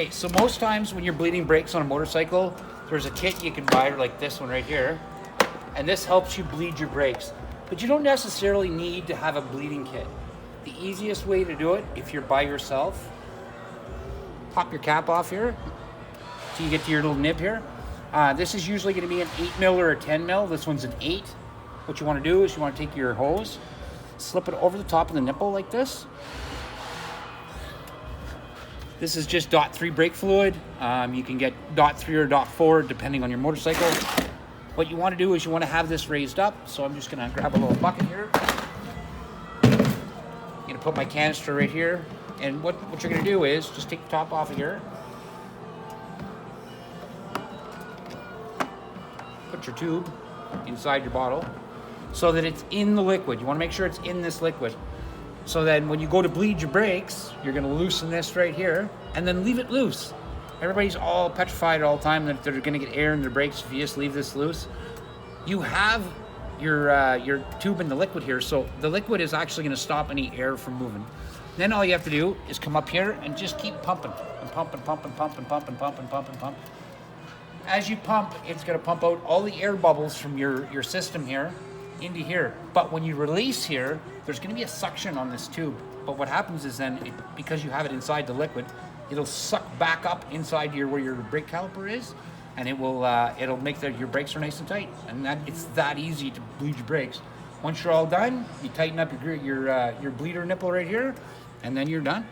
Okay, so most times when you're bleeding brakes on a motorcycle, there's a kit you can buy like this one right here, and this helps you bleed your brakes. But you don't necessarily need to have a bleeding kit. The easiest way to do it, if you're by yourself, pop your cap off here till you get to your little nib here. This is usually going to be an 8 mil or a 10 mil. This one's an 8. What you want to do is you want to take your hose, slip it over the top of the nipple like this. This is just .3 brake fluid. You can get .3 or .4 depending on your motorcycle. What you want to do is you want to have this raised up. So I'm just going to grab a little bucket here. I'm going to put my canister right here. And what you're going to do is just take the top off of here. Put your tube inside your bottle so that it's in the liquid. You want to make sure it's in this liquid. So then when you go to bleed your brakes, you're going to loosen this right here and then leave it loose. Everybody's all petrified all the time that they're going to get air in their brakes if you just leave this loose. You have your tube in the liquid here, so the liquid is actually going to stop any air from moving. Then all you have to do is come up here and just keep pumping and pump and pump and pump and pump and pump and pump and pump. As you pump, it's going to pump out all the air bubbles from your system here into here. But when you release here, there's going to be a suction on this tube. But what happens is then, because you have it inside the liquid, it'll suck back up inside where your brake caliper is, and it'll make your brakes are nice and tight. And it's that easy to bleed your brakes. Once you're all done, you tighten up your bleeder nipple right here, and then you're done.